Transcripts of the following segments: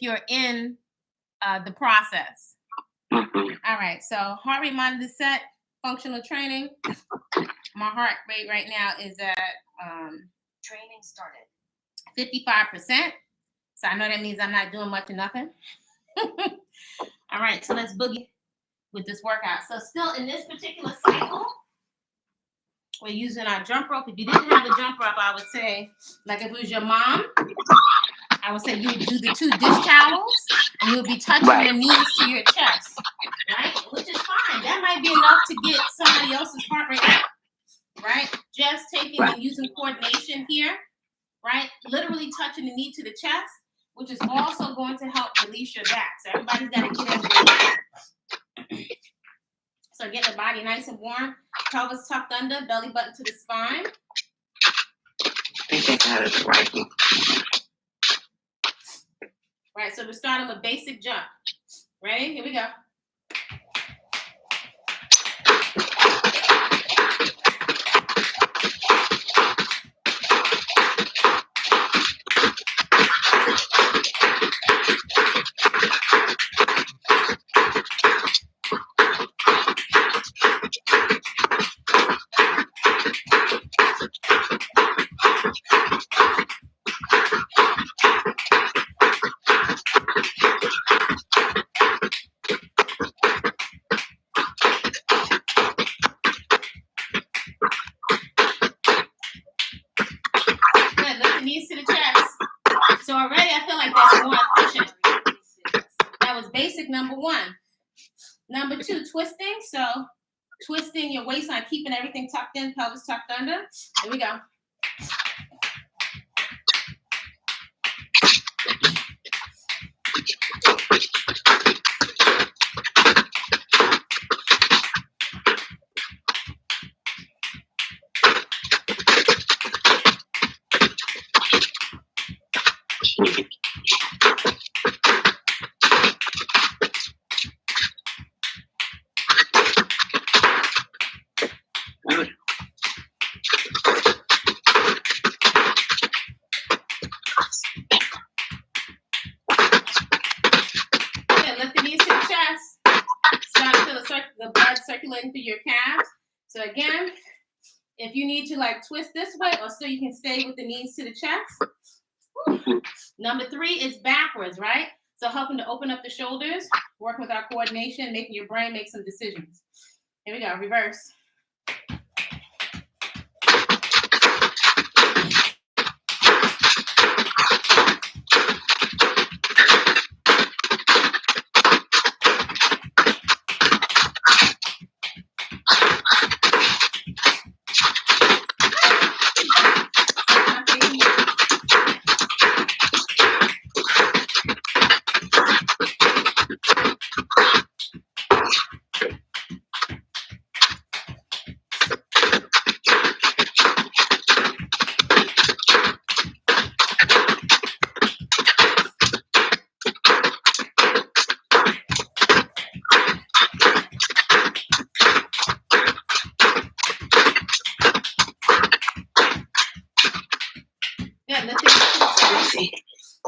you're in the process. All right, so heart rate monitor set, functional training. My heart rate right now is at training started 55%. So I know that means I'm not doing much or nothing. All right, so let's boogie with this workout. So still in this particular cycle, we're using our jump rope. If you didn't have a jump rope, I would say, like if it was your mom, I would say you would do the 2 dish towels and you would be touching your knees to your chest, right? Which is fine. That might be enough to get somebody else's heart rate up, right? Just taking and using coordination here, right? Literally touching the knee to the chest, which is also going to help release your back. So everybody's got to get in the So get the body nice and warm. Pelvis tucked under, belly button to the spine. I think that is right. Right, so we're starting with basic jump. Ready? Here we go. Knees to the chest. So already I feel like that's more efficient. That was basic number 1. Number 2, twisting. So twisting your waistline, keeping everything tucked in, pelvis tucked under. Here we go. The blood circulating through your calves. So again, if you need to like twist this way, or still you can stay with the knees to the chest. Number 3 is backwards, right? So helping to open up the shoulders, working with our coordination, making your brain make some decisions. Here we go, reverse.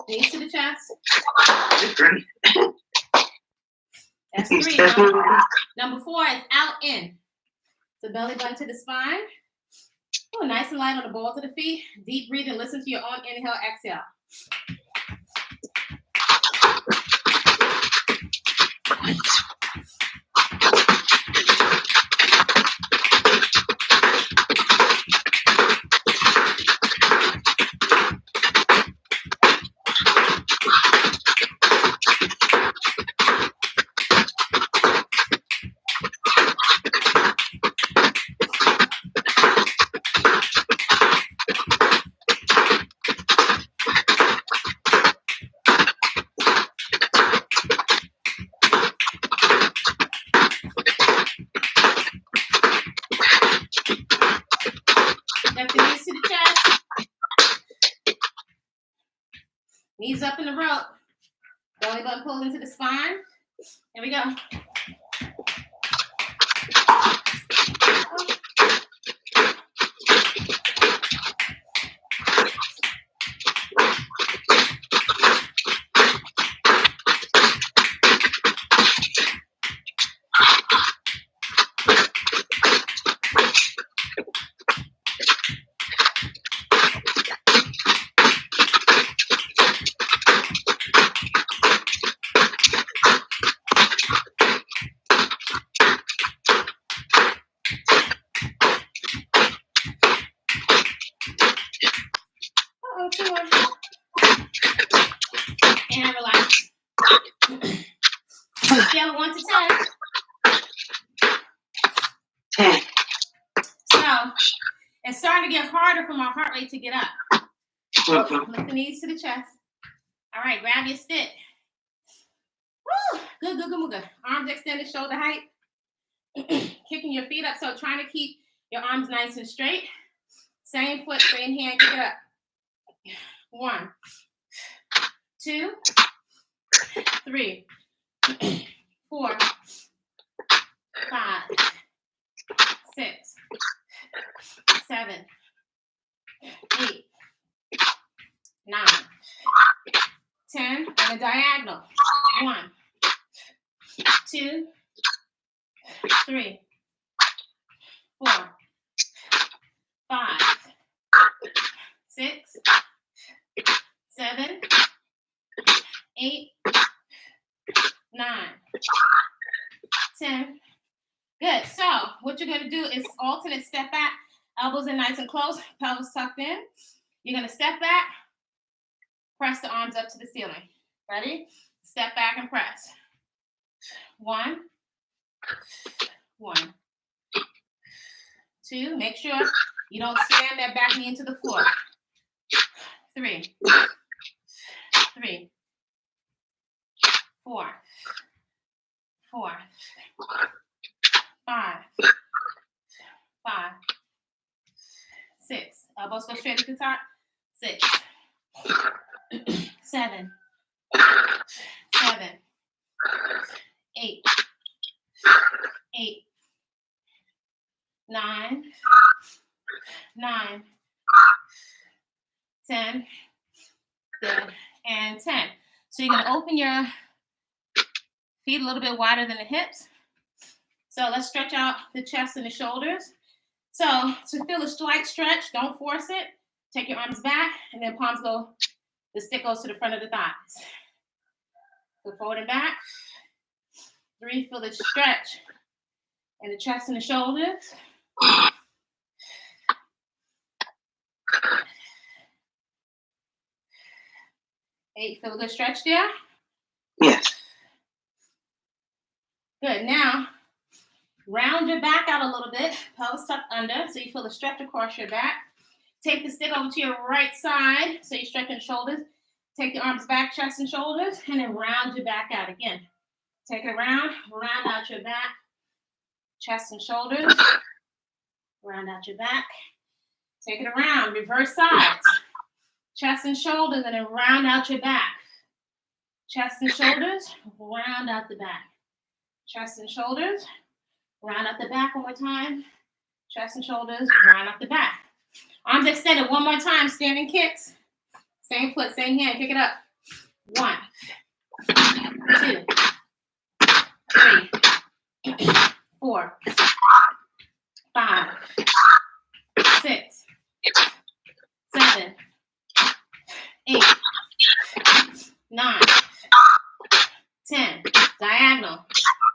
Knees to the chest. That's 3. Number 4 is out in. So belly button to the spine. Oh, nice and light on the balls of the feet. Deep breathing. Listen to your own inhale, exhale. Knees up in the rope. Belly button pulled into the spine. Here we go. harder for my heart rate to get up. Lift the knees to the chest. All right, grab your stick. Woo! Good, good, good, good. Arms extended, shoulder height. Kicking your feet up, so trying to keep your arms nice and straight. Same foot, same hand, kick it up. 1, 2, 3, 4, 5, 6, 7, 8, 9, 10, and a diagonal. 1, 2, 3, 4, 5, 6, 7, 8, 9, 10. Good. So what you're going to do is alternate step back. Elbows in nice and close. Pelvis tucked in. You're going to step back. Press the arms up to the ceiling. Ready? Step back and press. 1, 1, 2. Make sure you don't slam that back knee into the floor. 3, 3, 4, 4, 5, 5, 6. Elbows go straight at the top. 6, 7, 7, 8, 8, 9, 9, 10. Good. And 10. So you're going to open your feet a little bit wider than the hips. So let's stretch out the chest and the shoulders. So to feel a slight stretch, don't force it. Take your arms back, and then palms go, the stick goes to the front of the thighs. Go forward and back. 3, feel the stretch in the chest and the shoulders. 8, feel a good stretch there? Yes. Good. Now, round your back out a little bit. Pelvis tucked under, so you feel the stretch across your back. Take the stick over to your right side, so you're stretching shoulders. Take the arms back, chest and shoulders, and then round your back out again. Take it around, round out your back, chest and shoulders. Round out your back. Take it around, reverse sides. Chest and shoulders, and then round out your back. Chest and shoulders, round out the back. Chest and shoulders, round out the back one more time. Chest and shoulders, round out the back. Arms extended one more time, standing kicks. Same foot, same hand, kick it up. 1, 2, 3, 4, 5, 6, 7, 8, 9, 10. Diagonal.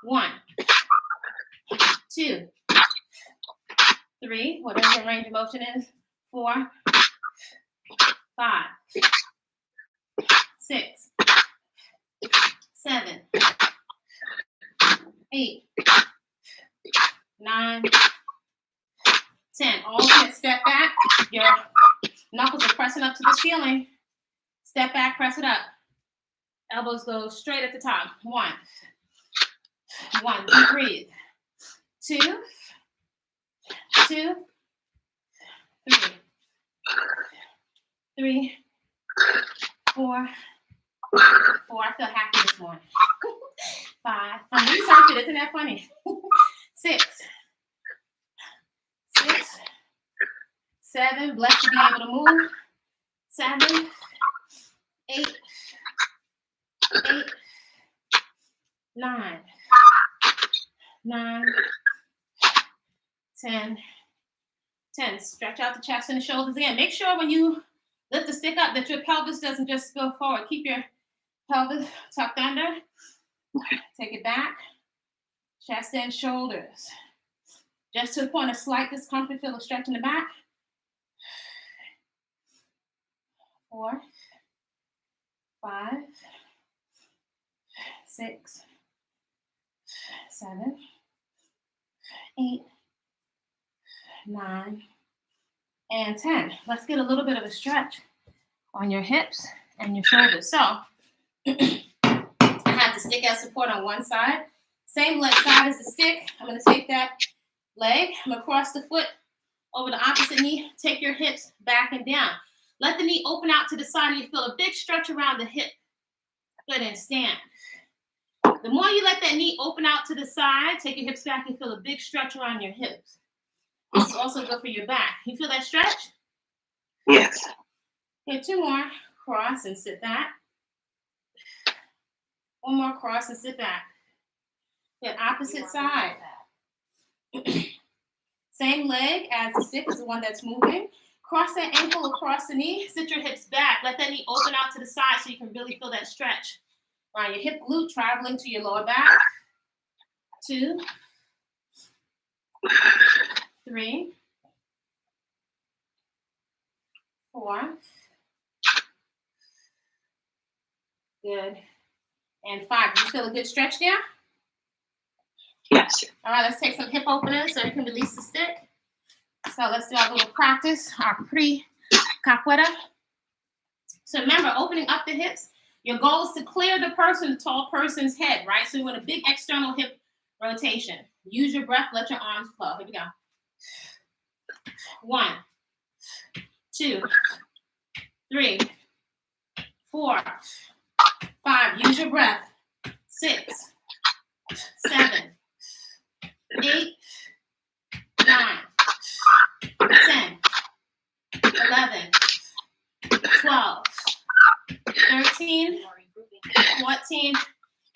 1, 2, 3. Whatever your range of motion is. 4, 5, 6, 7, 8, 9, 10. Alternate step back. Your knuckles are pressing up to the ceiling. Step back, press it up. Elbows go straight at the top. 1, 1. Breathe. 2, 2, 3, 3, 4, 4. I feel happy this morning. 5. I'm researching. Isn't that funny? 6, 6, 7. Blessed to be able to move. 7, 8, 8, 9, 9, 10, 10. Stretch out the chest and the shoulders again. Make sure when you lift the stick up that your pelvis doesn't just go forward. Keep your pelvis tucked under. Take it back. Chest and shoulders. Just to the point of slight discomfort, feel a stretch in the back. 4, 5, 6, 7, 8, 9, and 10. Let's get a little bit of a stretch on your hips and your shoulders. So I have the stick as support on one side. Same leg side as the stick. I'm going to take that leg. I'm going to cross the foot over the opposite knee. Take your hips back and down. Let the knee open out to the side. You feel a big stretch around the hip. Good, and stand. The more you let that knee open out to the side, take your hips back, you feel a big stretch around your hips. This is also good for your back. You feel that stretch? Yes. Okay, 2 more. Cross and sit back. 1 more cross and sit back. Good, opposite side. Same leg as the stick is the one that's moving. Cross that ankle across the knee. Sit your hips back. Let that knee open out to the side so you can really feel that stretch. Right, your hip glute traveling to your lower back. 2, 3, 4. Good. And 5. Do you feel a good stretch there? Yes. All right, let's take some hip openers so you can release the stick. So let's do our little practice, our pre-capoeira. So remember, opening up the hips, your goal is to clear the tall person's head, right? So you want a big external hip rotation. Use your breath, let your arms flow. Here we go. 1, 2, 3, 4, 5. Use your breath. 6, 7, 8, 9, 10, 11, 12, 13, 14,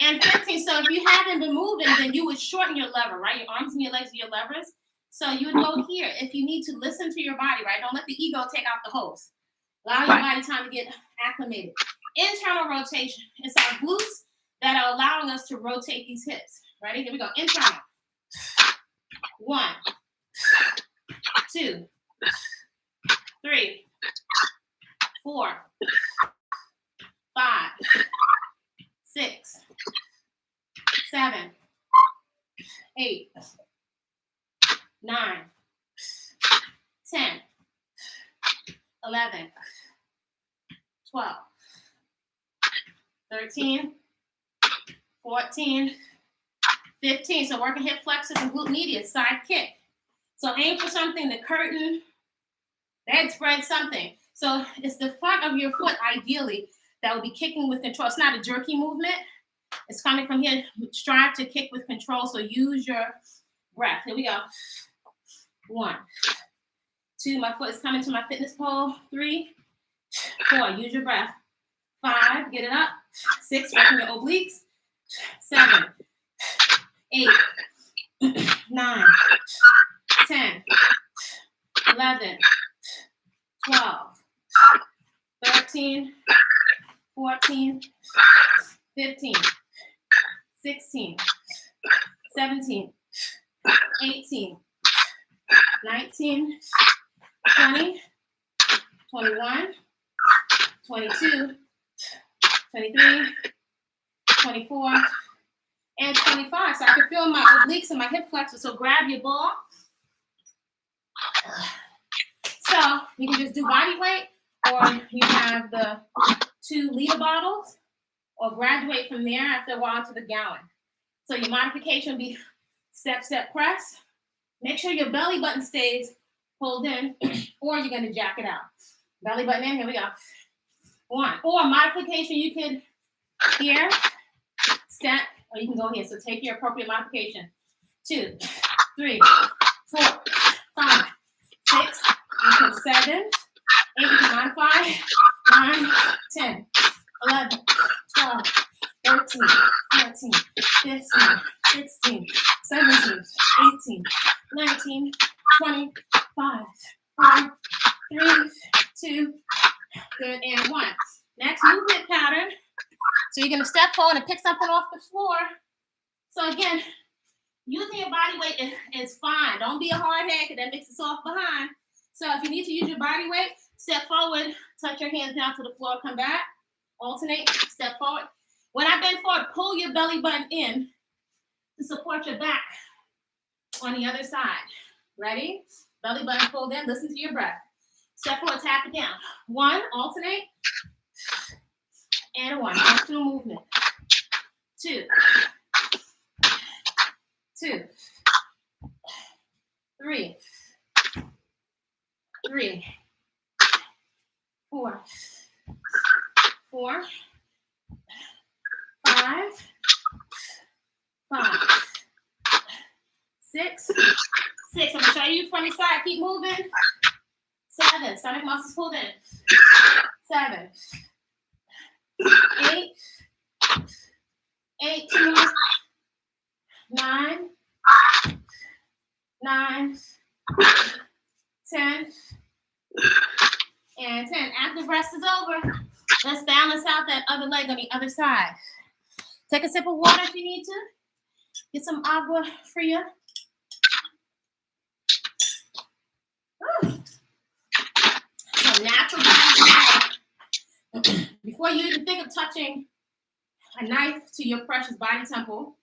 and 15. So if you haven't been moving, then you would shorten your lever, right? Your arms and your legs are your levers. So you would go here. If you need to listen to your body, right? Don't let the ego take out the hose. Allow your body time to get acclimated. Internal rotation. It's our glutes that are allowing us to rotate these hips. Ready? Here we go. Internal. 1, 2, 3, 4, 5, 6, 7, 8, 9, 10, 11, 12, 13, 14, 15. So working hip flexors and glute medius, side kick. So aim for something, the curtain, bedspread, something. So it's the front of your foot, ideally, that will be kicking with control. It's not a jerky movement. It's coming from here. Strive to kick with control. So use your breath. Here we go. 1, 2. My foot is coming to my fitness pole. 3, 4. Use your breath. 5. Get it up. 6. Working your obliques. 7, 8, 9, 10, 11, 12, 13, 14, 15, 16, 17, 18, 19, 20, 21, 22, 23, 24, and 25. So I can feel my obliques and my hip flexors. So grab your ball. So you can just do body weight, or you have the 2-liter bottles, or graduate from there after a while to the gallon. So your modification will be step, step, press. Make sure your belly button stays pulled in, or you're going to jack it out. Belly button in, here we go. 1. Or modification, you could here, step, or you can go here. So take your appropriate modification. 2, 3, 4, 5, 6, you can 7, 8, you can modify, 9, 10, 11, 12, 13, 14, 15, 16, 17, 18, 19, 20, 5, 4, 3, 2, good, and 1. Next movement pattern. So you're going to step forward and pick something off the floor. So again, using your body weight is fine. Don't be a hard head, because that makes it soft behind. So if you need to use your body weight, step forward, touch your hands down to the floor, come back, alternate, step forward. When I bend forward, pull your belly button in to support your back on the other side. Ready? Belly button pulled in, listen to your breath. Step forward, tap it down. 1, alternate. And 1, functional movement. 2, 2, 3, 3, 4, 4, 5, 5, 6, 6. I'm gonna show you from the side. Keep moving. 7. Stomach muscles pulled in. 7, 8, 8, 2, 9, 9, 10, and 10. After rest is over, let's balance out that other leg on the other side. Take a sip of water if you need to. Get some agua fria. So natural body. Before you even think of touching a knife to your precious body temple,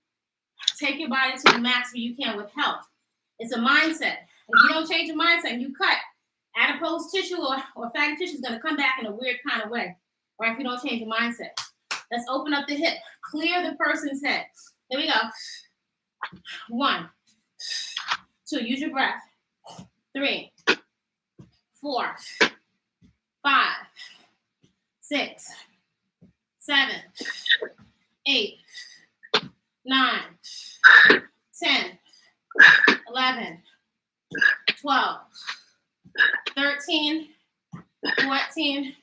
take your body to the max where you can with health. It's a mindset. If you don't change your mindset and you cut, adipose tissue or fatty tissue is going to come back in a weird kind of way, right? If you don't change your mindset. Let's open up the hip. Clear the person's head. Here we go. 1, 2, use your breath. 3, 4, 5, 6, 7, 8, 9, 10, 11, 12, 13, 14,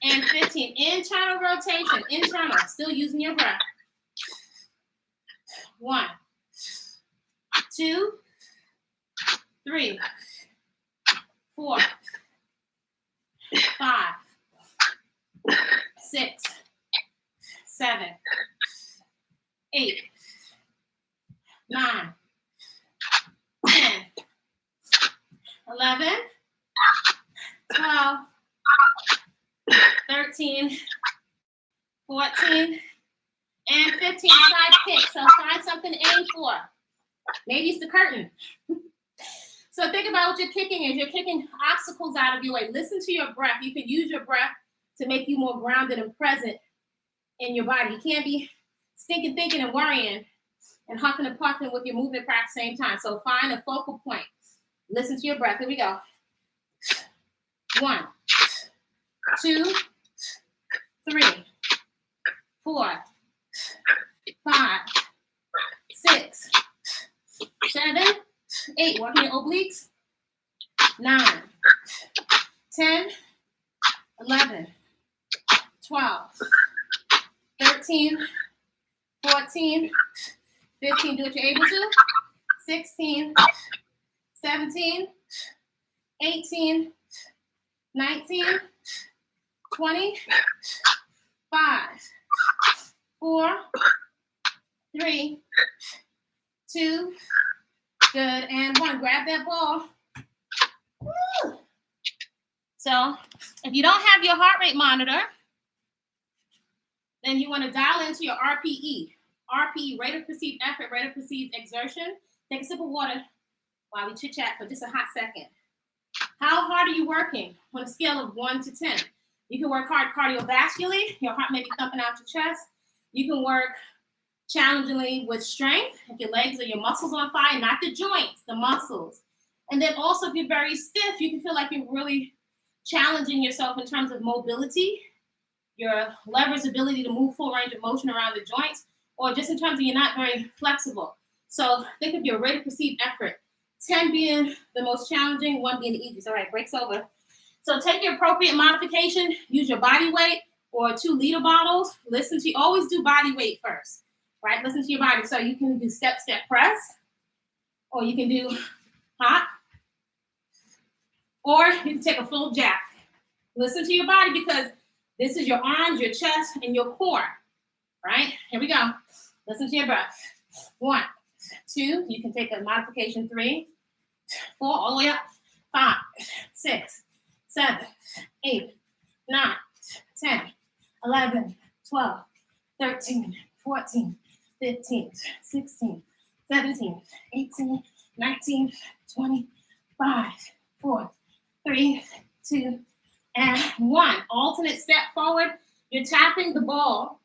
and 15. Internal rotation. Internal. Still using your breath. 1, 2, 3, 4, 5, 6, 7, 8, 9, 10, 11, 12, 13, 14, and 15. Side kick. So find something to aim for. Maybe it's the curtain. So think about what you're kicking is. You're kicking obstacles out of your way. Listen to your breath. You can use your breath to make you more grounded and present in your body. You can't be stinking thinking and worrying and huffing and puffing with your movement practice at the same time. So find a focal point. Listen to your breath. Here we go. 1, 2, 3, 4, 5, 6, 7, 8. Working your obliques. 9, 10, 11, 12, 13, 14, 15. Do what you're able to. 16, 17, 18, 19, 20, 5, 4, 3, 2, good, and 1. Grab that ball. Woo. So if you don't have your heart rate monitor, then you want to dial into your RPE. RPE, rate of perceived effort, rate of perceived exertion. Take a sip of water while we chit-chat for just a hot second. How hard are you working on a scale of 1 to 10? You can work hard cardiovascularly. Your heart may be thumping out your chest. You can work challengingly with strength. If your legs or your muscles on fire, not the joints, the muscles. And then also if you're very stiff, you can feel like you're really challenging yourself in terms of mobility, your lever's ability to move full range of motion around the joints, or just in terms of you're not very flexible. So think of your rate of perceived effort. 10 being the most challenging, 1 being the easiest. All right, breaks over. So take your appropriate modification. Use your body weight or 2 liter bottles. Listen to, always do body weight first, right? Listen to your body. So you can do step press, or you can do hop, or you can take a full jack. Listen to your body because this is your arms, your chest, and your core, right? Here we go. Listen to your breath. 1, 2, you can take a modification 3, 4, all the way up. 5, 6, 7, 8, 9, 10, 11, 12, 13, 14, 15, 16, 17, 18, 19, 20, 5, 4, 3, 2, and 1. Alternate step forward. You're tapping the ball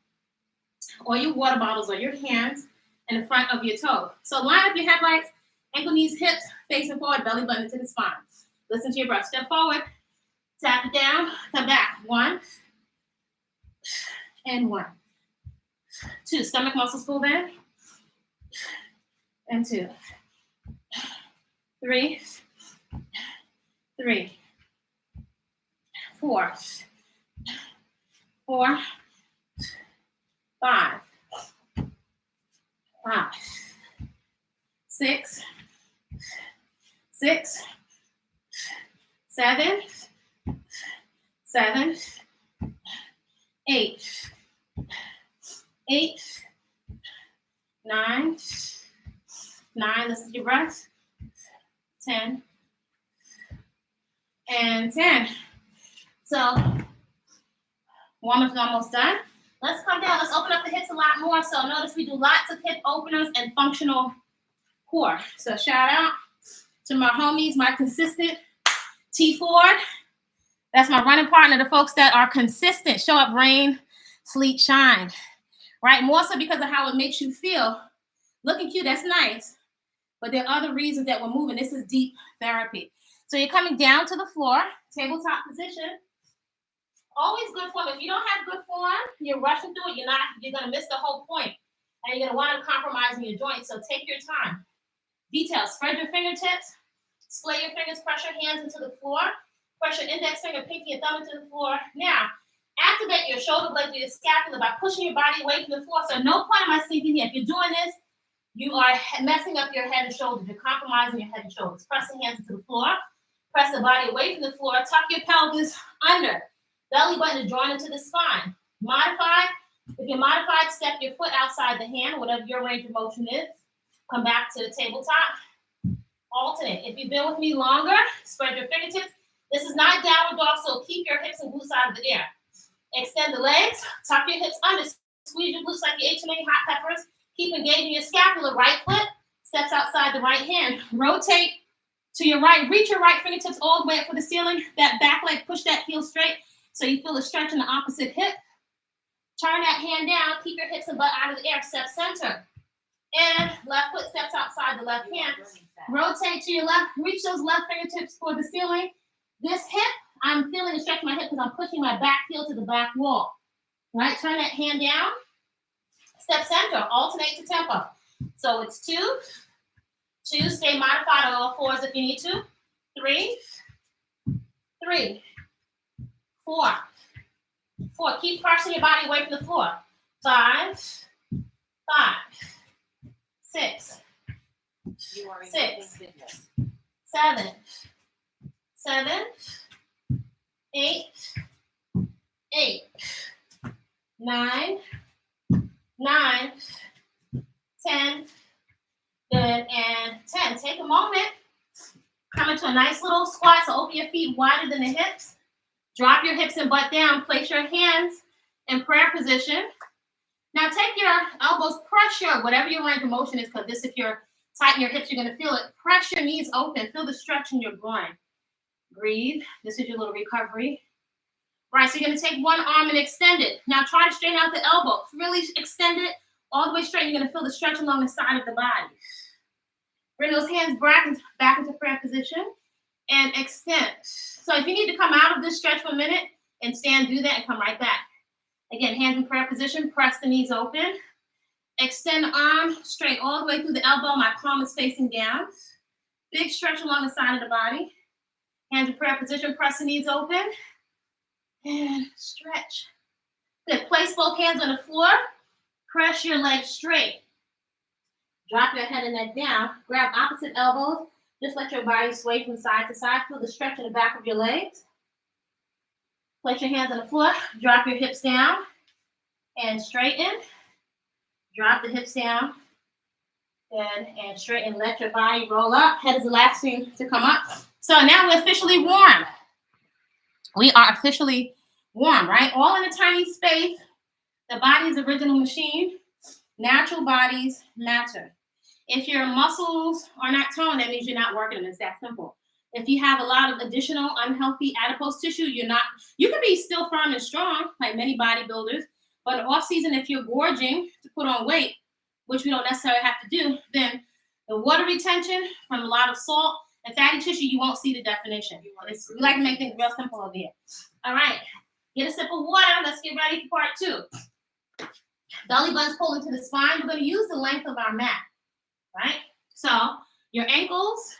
or your water bottles or your hands in the front of your toe. So line up your headlights, ankle, knees, hips, facing forward, belly button to the spine. Listen to your breath. Step forward, tap it down, come back. 1 and 1. 2. Stomach muscles pull in. And 2. 3. 3. 4. 4. 5. 5. 6. 6. 7. 7. 8. 8. 9. 9. Listen to your breath. 10. And 10. So, warm-up is almost done. Let's come down. Let's open up the hips a lot more. So notice we do lots of hip openers and functional core. So shout out to my homies, my consistent T Ford. That's my running partner, the folks that are consistent. Show up, rain, sleet, shine. Right? More so because of how it makes you feel. Looking cute, that's nice. But there are other reasons that we're moving. This is deep therapy. So you're coming down to the floor, tabletop position. Always good form. If you don't have good form, you're rushing through it. You're gonna miss the whole point, and you're gonna wind up compromising your joints. So take your time. Details: spread your fingertips, splay your fingers, press your hands into the floor, press your index finger, pinky, and thumb into the floor. Now, activate your shoulder blades, your scapula by pushing your body away from the floor. So no point am I sinking here. If you're doing this, you are messing up your head and shoulders. You're compromising your head and shoulders. Press the hands into the floor. Press the body away from the floor. Tuck your pelvis under. Belly button is drawn into the spine. Modified. If you're modified, step your foot outside the hand, whatever your range of motion is. Come back to the tabletop. Alternate. If you've been with me longer, spread your fingertips. This is not downward dog, so keep your hips and glutes out of the air. Extend the legs. Tuck your hips under. Squeeze your glutes like you ate too many hot peppers. Keep engaging your scapula. Right foot steps outside the right hand. Rotate to your right. Reach your right fingertips all the way up for the ceiling. That back leg, push that heel straight. So you feel a stretch in the opposite hip. Turn that hand down. Keep your hips and butt out of the air. Step center. And left foot steps outside the left hand. Rotate to your left. Reach those left fingertips toward the ceiling. This hip, I'm feeling a stretch in my hip because I'm pushing my back heel to the back wall. Right? Turn that hand down. Step center. Alternate to tempo. So it's 2. 2. Stay modified on all fours if you need to. 3. 3. 4. 4. Keep pressing your body away from the floor. 5. 5. 6. 6. 7. 7. 8. 8. 9. 9. 10. Good. And 10. Take a moment. Come into a nice little squat. So open your feet wider than the hips. Drop your hips and butt down. Place your hands in prayer position. Now take your elbows, press your, whatever your range of motion is, because this, if you're tight in your hips, you're going to feel it. Press your knees open. Feel the stretch in your groin. Breathe. This is your little recovery. Right, so you're going to take one arm and extend it. Now try to straighten out the elbow. Really extend it all the way straight. You're going to feel the stretch along the side of the body. Bring those hands back into prayer position and extend. So if you need to come out of this stretch for a minute and stand, do that and come right back. Again, hands in prayer position, press the knees open. Extend the arm straight all the way through the elbow. My palm is facing down. Big stretch along the side of the body. Hands in prayer position, press the knees open. And stretch. Good. Place both hands on the floor. Press your legs straight. Drop your head and neck down. Grab opposite elbows. Just let your body sway from side to side. Feel the stretch in the back of your legs. Place your hands on the floor. Drop your hips down and straighten. Drop the hips down and straighten. Let your body roll up. Head is the last thing to come up. So now we're officially warm. We are officially warm, right? All in a tiny space. The body's original machine. Natural bodies matter. If your muscles are not toned, that means you're not working them. It's that simple. If you have a lot of additional unhealthy adipose tissue, you can be still firm and strong, like many bodybuilders, but in off season, if you're gorging to put on weight, which we don't necessarily have to do, then the water retention from a lot of salt and fatty tissue, you won't see the definition. We like to make things real simple over here. All right, get a sip of water. Let's get ready for part 2. Belly buttons pull into the spine. We're going to use the length of our mat, right? So your ankles,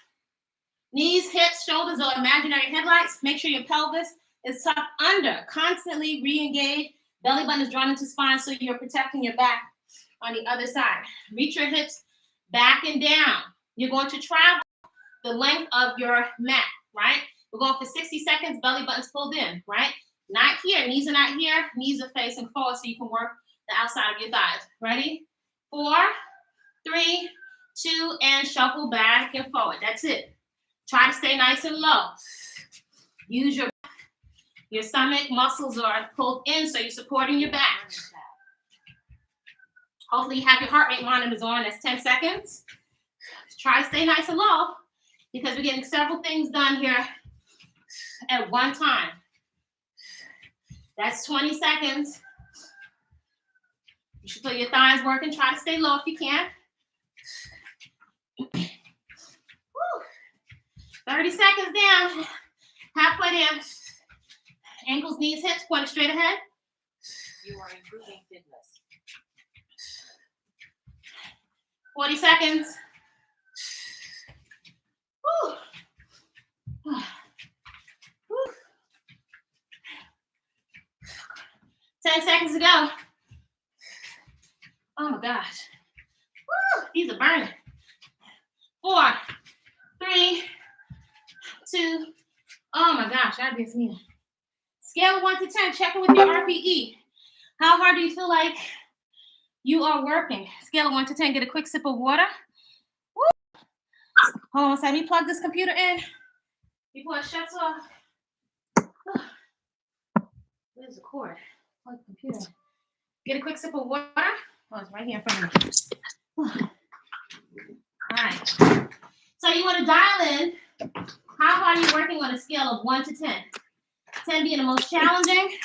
knees, hips, shoulders, or imaginary headlights. Make sure your pelvis is tucked under. Constantly re-engage. Belly button is drawn into spine so you're protecting your back on the other side. Reach your hips back and down. You're going to travel the length of your mat, right? We're going for 60 seconds. Belly button's pulled in, right? Not here. Knees are not here. Knees are facing forward so you can work the outside of your thighs. Ready? 4, 3, 2, and shuffle back and forward. That's it. Try to stay nice and low. Use your stomach muscles are pulled in, so you're supporting your back. Hopefully you have your heart rate monitors on. That's 10 seconds. Try to stay nice and low because we're getting several things done here at one time. That's 20 seconds. You should feel your thighs working. Try to stay low if you can. 30 seconds down. Halfway there. Ankles, knees, hips, point straight ahead. You are improving fitness. 40 seconds. Woo. Woo. 10 seconds to go. Oh my gosh. Woo. These are burning. 4, 3, 2. Oh my gosh, I just need scale of 1 to 10. Check in with your RPE. How hard do you feel like you are working? Scale of 1 to 10. Get a quick sip of water. Woo. Hold on a second. Let me plug this computer in before it shuts off. Where's the cord? Plug the computer. Get a quick sip of water. Oh, it's right here in front of me. All right. So you want to dial in. How hard are you working on a scale of 1 to 10? 10 being the most challenging,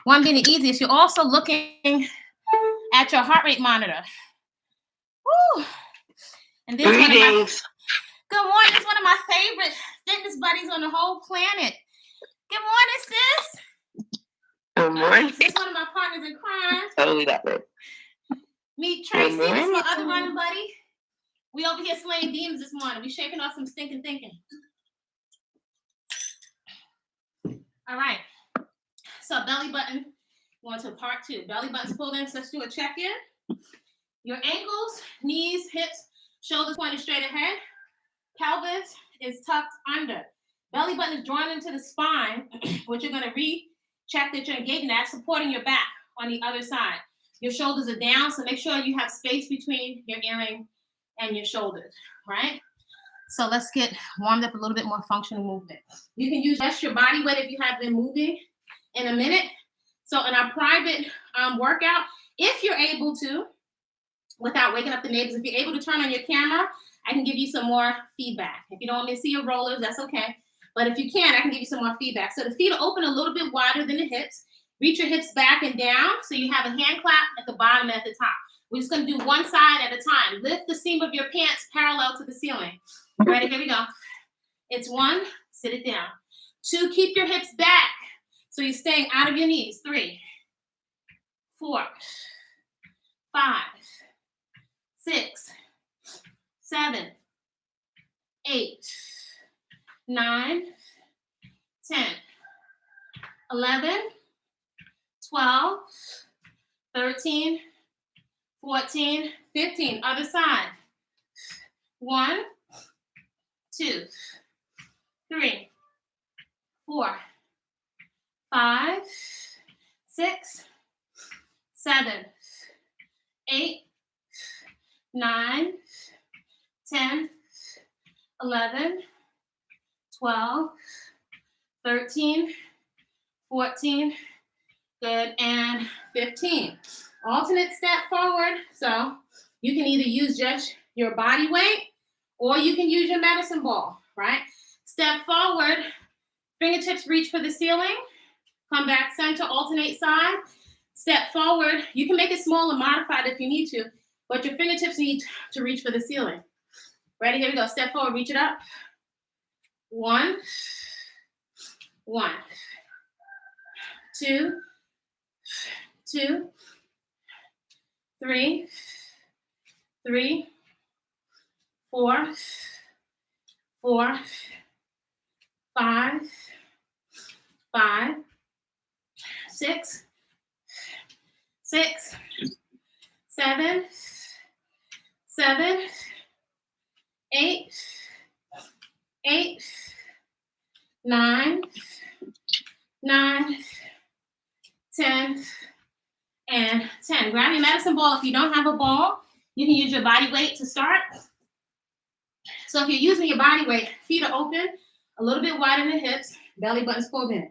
1 being the easiest. You're also looking at your heart rate monitor. Woo. And this Greetings. good morning. This is one of my favorite fitness buddies on the whole planet. Good morning, sis. Good morning. This is one of my partners in crime. Totally that way. Meet Tracy. Good This is my morning. other running buddy. We over here slaying demons this morning. We shaking off some stinking thinking. All right. So belly button, going to part 2. Belly button's pulled in, so let's do a check-in. Your ankles, knees, hips, shoulders pointed straight ahead. Pelvis is tucked under. Belly button is drawn into the spine, which you're going to recheck that you're engaging that, supporting your back on the other side. Your shoulders are down, so make sure you have space between your earring and your shoulders, right? So let's get warmed up a little bit more functional movement. You can use just your body weight if you have been moving in a minute. So in our private workout, if you're able to, without waking up the neighbors, if you're able to turn on your camera, I can give you some more feedback. If you don't want me to see your rollers, that's okay. But if you can, I can give you some more feedback. So the feet are open a little bit wider than the hips. Reach your hips back and down. So you have a hand clap at the bottom and at the top. We're just going to do one side at a time. Lift the seam of your pants parallel to the ceiling. Ready? Here we go. It's 1, sit it down. 2, keep your hips back. So you're staying out of your knees. 3, 4, 5, 6, 7, 8, 9, 10, 11, 12, 13, 14, 15. Other side. 1, 2, 3, 4, 5, 6, 7, 8, 9, 10, 11, 12, 13, 14, good, and 15. Alternate step forward. So you can either use just your body weight or you can use your medicine ball, right? Step forward, fingertips reach for the ceiling. Come back center, alternate side. Step forward. You can make it small or modified if you need to, but your fingertips need to reach for the ceiling. Ready? Here we go. Step forward, reach it up. 1, 1, 2, 2, 3, 3, 4, 4, 5, 5, 6, 6, 7, 7, 8, 8, 9, 9, 10, and 10. Grab your medicine ball. If you don't have a ball, you can use your body weight to start. So if you're using your body weight, feet are open, a little bit wide in the hips, belly button's pulled in.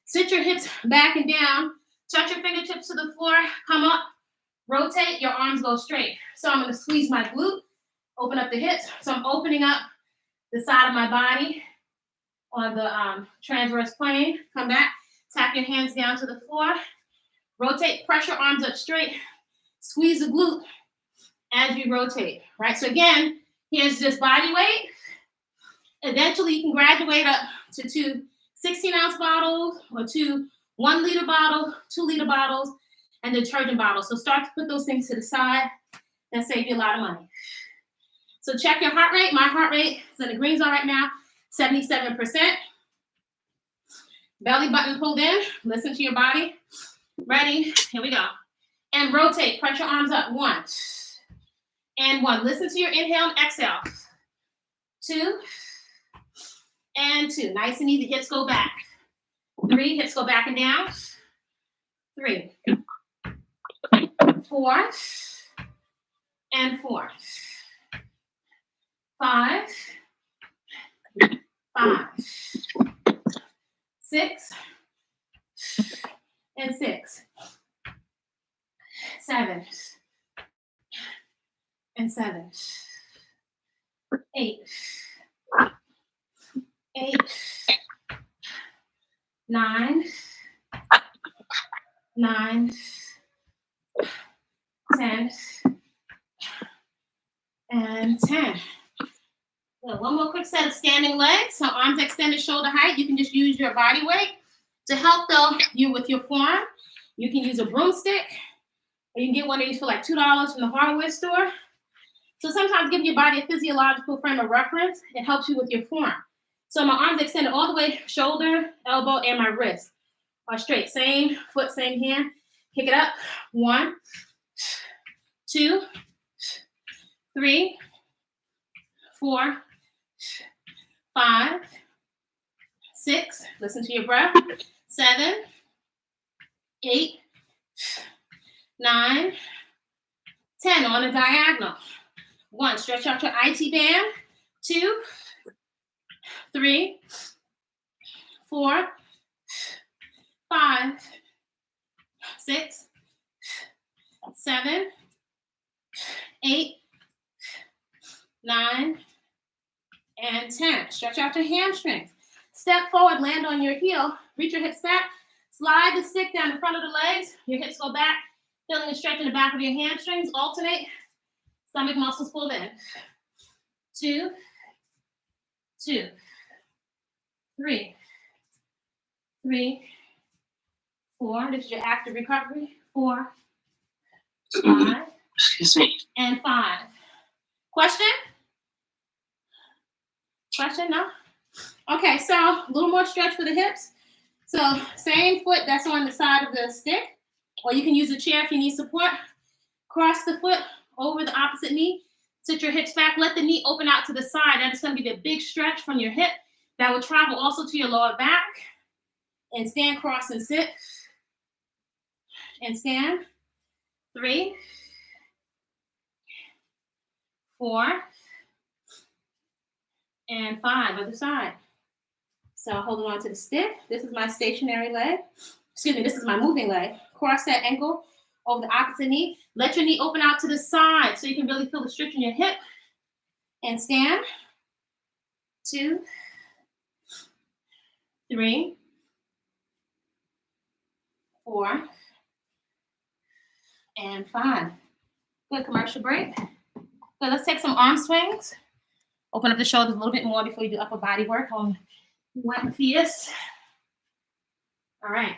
Sit your hips back and down, touch your fingertips to the floor, come up, rotate, your arms go straight. So I'm gonna squeeze my glute, open up the hips. So I'm opening up the side of my body on the transverse plane. Come back, tap your hands down to the floor, rotate, press your arms up straight, squeeze the glute as you rotate, right? So again, here's just body weight. Eventually, you can graduate up to 2 16-ounce bottles or 2 1-liter bottles, 2-liter bottles, and detergent bottles. So start to put those things to the side. That save you a lot of money. So check your heart rate. My heart rate is in the green zone right now, 77%. Belly button pulled in. Listen to your body. Ready? Here we go. And rotate. Press your arms up. 1 and 1. Listen to your inhale and exhale. 2 and 2. Nice and easy. Hips go back. 3. Hips go back and down. 3. 4 and 4. 5. 5. 6 and 6. 7 and 7. 8. 8. 9. 9. 10. And 10. So one more quick set of standing legs. So arms extended, shoulder height. You can just use your body weight. To help though you with your form, you can use a broomstick, or you can get one of these for like $2 from the hardware store. So sometimes giving your body a physiological frame of reference, it helps you with your form. So my arms extended all the way, shoulder, elbow, and my wrist are straight. Same foot, same hand. Kick it up. 1, 2, 3, 4, 5, 6. Listen to your breath. 7, 8, 9, 10 on a diagonal. 1, stretch out your IT band. 2, 3, 4, 5, 6, 7, 8, 9, and 10. Stretch out your hamstrings. Step forward, land on your heel, reach your hips back, slide the stick down the front of the legs, your hips go back, feeling a stretch in the back of your hamstrings, alternate, stomach muscles pulled in. 2, 2, 3, 3, 4, this is your active recovery, 4, 5, Excuse me. and 5. Question? Question? No? Okay, so a little more stretch for the hips. So same foot that's on the side of the stick, or you can use a chair if you need support. Cross the foot over the opposite knee. Sit your hips back. Let the knee open out to the side. That's going to be the big stretch from your hip that will travel also to your lower back. And stand, cross, and sit. And stand. 3, 4, and 5. Other side. So holding on to the stick. This is my stationary leg. Excuse me, this is my moving leg. Cross that ankle over the opposite knee. Let your knee open out to the side so you can really feel the stretch in your hip. And stand. 2, 3, 4, and 5. Good, commercial break. Good, let's take some arm swings. Open up the shoulders a little bit more before you do upper body work on one fierce. All right.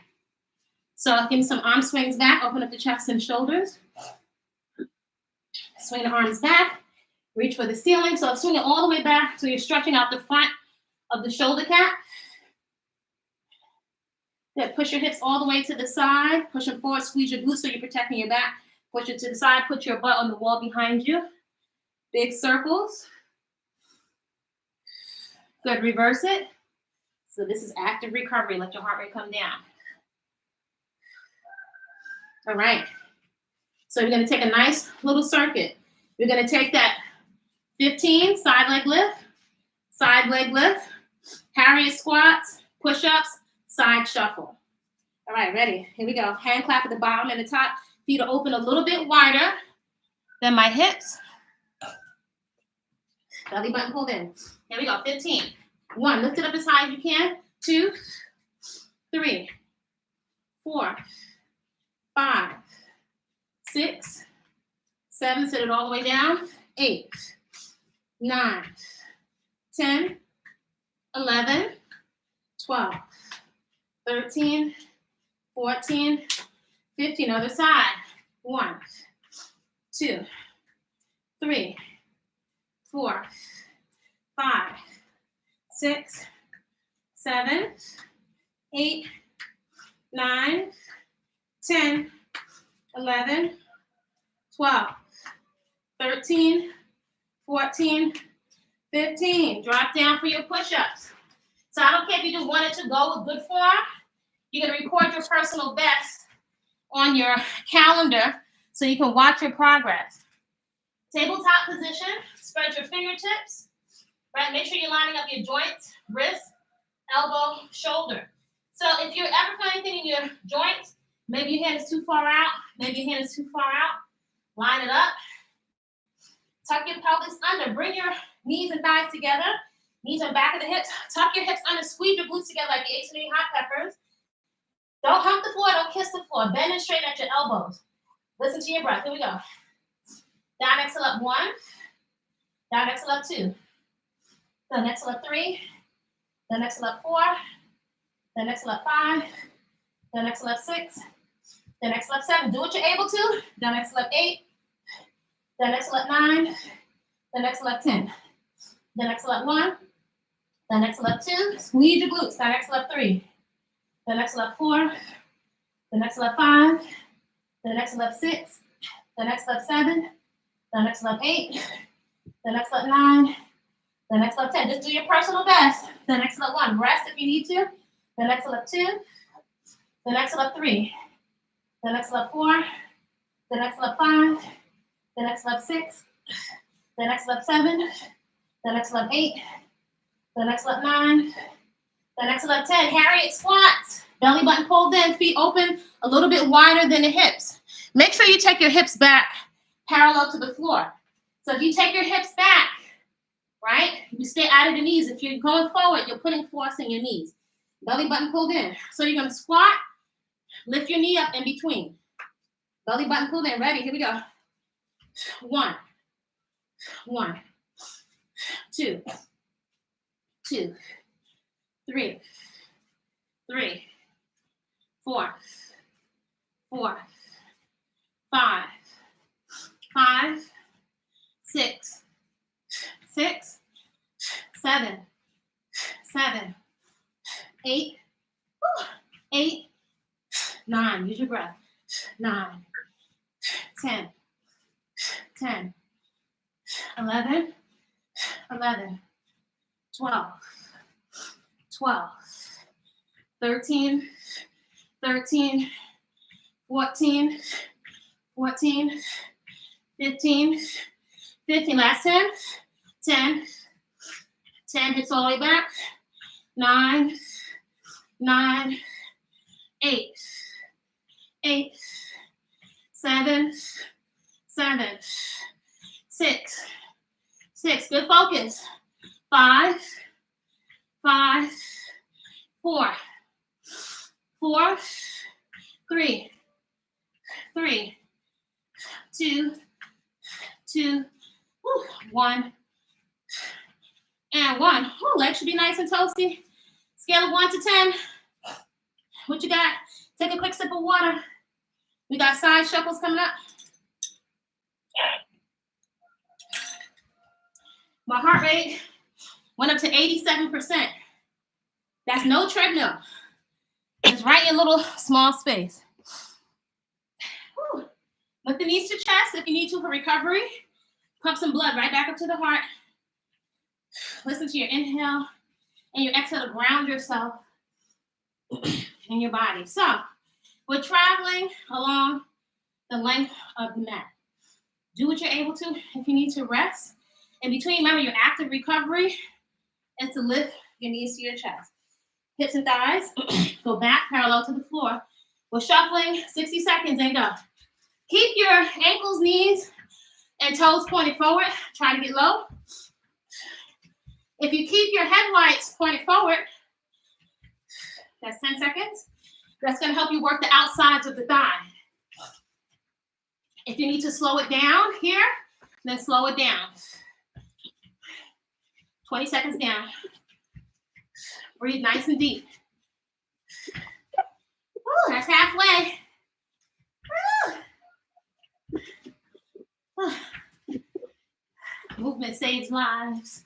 So give me some arm swings back. Open up the chest and shoulders. Swing the arms back. Reach for the ceiling. So swing it all the way back so you're stretching out the front of the shoulder cap. Then push your hips all the way to the side. Push them forward. Squeeze your glutes so you're protecting your back. Push it to the side. Put your butt on the wall behind you. Big circles. Good. Reverse it. So this is active recovery. Let your heart rate come down. All right. So we're going to take a nice little circuit. We're going to take that 15 side leg lift, Harriet squats, push-ups, side shuffle. All right, ready? Here we go. Hand clap at the bottom and the top. Feet are open a little bit wider than my hips. Belly button pulled in. Here we go. 15. 1. Lift it up as high as you can. 2, 3, 4, 5, 6, 7. Sit it all the way down. 8, 9, 10, 11, 12, 13, 14, 15. Other side. 1, 2, 3, 4, 5, 6, 7, 8, 9, 10, 11, 12, 13, 14, 15. Drop down for your push-ups. So I don't care if you do 1 or 2, go with good form. You're going to record your personal best on your calendar so you can watch your progress. Tabletop position. Spread your fingertips. Right? Make sure you're lining up your joints, wrist, elbow, shoulder. So if you ever feel anything in your joints, maybe your hand is too far out, maybe your hand is too far out, line it up. Tuck your pelvis under. Bring your knees and thighs together. Knees on back of the hips. Tuck your hips under. Squeeze your glutes together like the H&E hot peppers. Don't hump the floor. Don't kiss the floor. Bend and straighten at your elbows. Listen to your breath. Here we go. Down, exhale up 1. Down, exhale up 2. Then exhale up 3. Then exhale up 4. Then exhale up 5. Then exhale up 6. Then exhale up 7. Do what you're able to. Then exhale up 8. Then exhale up 9. Then exhale up 10. Then exhale up 1. Then exhale up 2. Squeeze your glutes. Then exhale up 3. Then exhale up 4. Then exhale up 5. Then exhale up 6. Then exhale up 7. Then exhale up 8. Then exhale up 9. Then exhale up 10. Just do your personal best. Then exhale up 1. Rest if you need to. Then exhale up 2. Then exhale up 3. Then exhale up 4. Then exhale up 5. Then exhale up 6. Then exhale up 7. Then exhale up 8. Then exhale up 9. Then exhale up 10. Harriet squats. Belly button pulled in. Feet open a little bit wider than the hips. Make sure you take your hips back parallel to the floor. So if you take your hips back, right, you stay out of the knees. If you're going forward, you're putting force in your knees. Belly button pulled in. So you're going to squat. Lift your knee up in between. Belly button pulled in. Ready? Here we go. 1, 1, 2, 2, 3, 3, 4, 4, 5, 5, 6, 6, 7, 7, 8, 8, 9. Use your breath. 9, 10, 10, 11, 11, 12, 12, 13, 13, 14, 14, 15, 15. Last 10, 10, 10. Hips all the way back. 9, 9, 8, 8, 7, 7, 6, 6. Good focus. 5, 5, 4, 4, 3, 3, 2, 2, 1, and 1. Legs should be nice and toasty. Scale of 1 to 10. What you got? Take a quick sip of water. We got side shuffles coming up. My heart rate went up to 87%. That's no treadmill. It's right in a little small space. Whew. Lift the knees to chest if you need to for recovery. Pump some blood right back up to the heart. Listen to your inhale and your exhale to ground yourself in your body. So we're traveling along the length of the mat. Do what you're able to. If you need to rest in between, remember your active recovery is to lift your knees to your chest. Hips and thighs go back parallel to the floor. We're shuffling 60 seconds and go. Keep your ankles, knees, and toes pointed forward. Try to get low. If you keep your headlights pointed forward, that's 10 seconds. That's going to help you work the outsides of the thigh. If you need to slow it down here, then slow it down. 20 seconds down. Breathe nice and deep. Woo, that's halfway. Woo. Movement saves lives.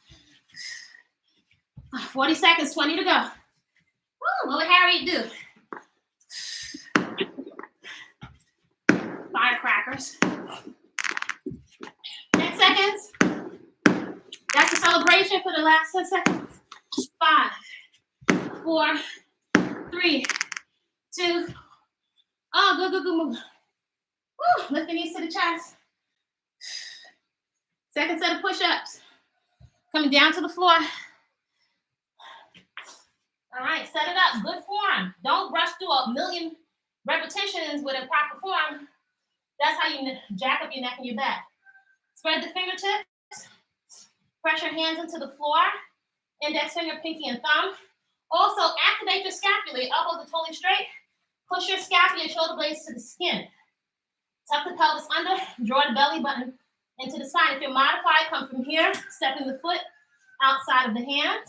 40 seconds, 20 to go. Woo, what would Harriet do? Firecrackers. 10 seconds. That's a celebration for the last 10 seconds. 5, 4, 3, 2. Oh, good move. Woo, lift the knees to the chest. Second set of push-ups. Coming down to the floor. All right, set it up. Good form. Don't rush through a million repetitions with a proper form. That's how you jack up your neck and your back. Spread the fingertips. Press your hands into the floor. Index finger, pinky, and thumb. Also, activate your scapula. Your elbows are totally straight. Push your scapula and shoulder blades to the skin. Tuck the pelvis under. Draw the belly button into the spine. If you're modified, come from here. Stepping the foot outside of the hand.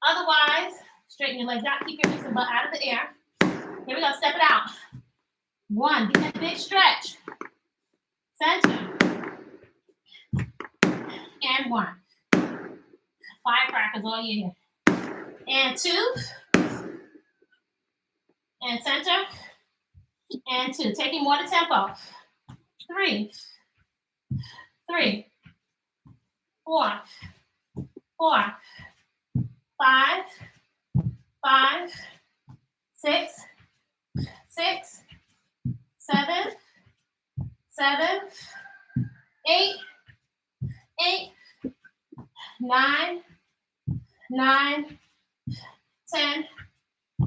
Otherwise, straighten your legs out. Keep your hips and butt out of the air. Here we go. Step it out. 1. Get that big stretch. Center. And 1. Firecrackers all year. And 2. And center. And 2. Taking more to tempo. 3. 3. 4. 4. 5. 5. 6. 6. 7. 7. 8. 8. 9. 9. 10.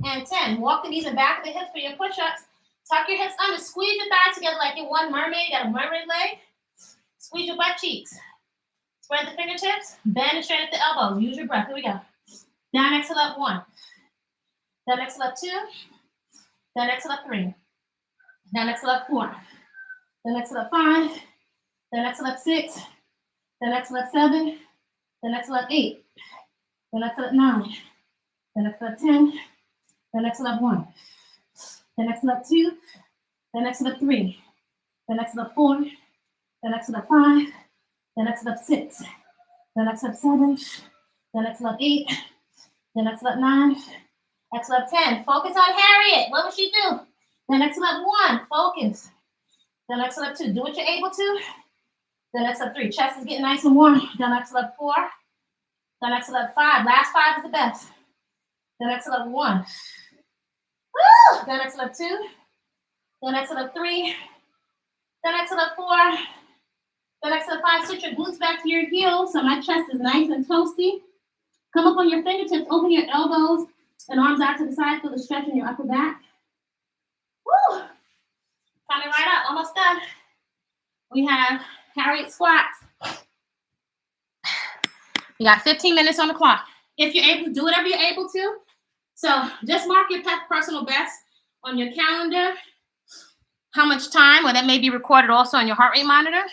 And 10. Walk the knees and back of the hips for your push-ups. Tuck your hips under. Squeeze your thighs together like you're one mermaid. Got a mermaid leg. Squeeze your butt cheeks. Spread the fingertips. Bend and straighten at the elbows. Use your breath. Here we go. Down, exhale up 1. Down, exhale up 2. Down, exhale up 3. Down, exhale up 4. Down, exhale up 5. Down, exhale up 6. Down, exhale up 7. Down, exhale up 8. Down, exhale up 9. Down, exhale up 10. Down, exhale up 1. Down, exhale up 2. Down, exhale up 3. Down, exhale up 4. Down, exhale up 5. Down, exhale up 6. Down, exhale up 7. Down, exhale up 8. Then exhale up 9. Exhale up 10. Focus on Harriet. What would she do? Then exhale up 1. Focus. Then exhale up 2. Do what you're able to. Then exhale up 3. Chest is getting nice and warm. Then exhale up 4. Then exhale up 5. Last 5 is the best. Then exhale up 1. Woo! Then exhale up 2. Then exhale up 3. Then exhale up 4. Then exhale up 5. Switch your glutes back to your heels so my chest is nice and toasty. Come up on your fingertips, open your elbows and arms out to the side. Feel the stretch in your upper back. Woo! Coming right up, almost done. We have Harriet squats. You got 15 minutes on the clock. If you're able to do whatever you're able to So just mark your personal best on your calendar. How much time, or that may be recorded also on your heart rate monitor.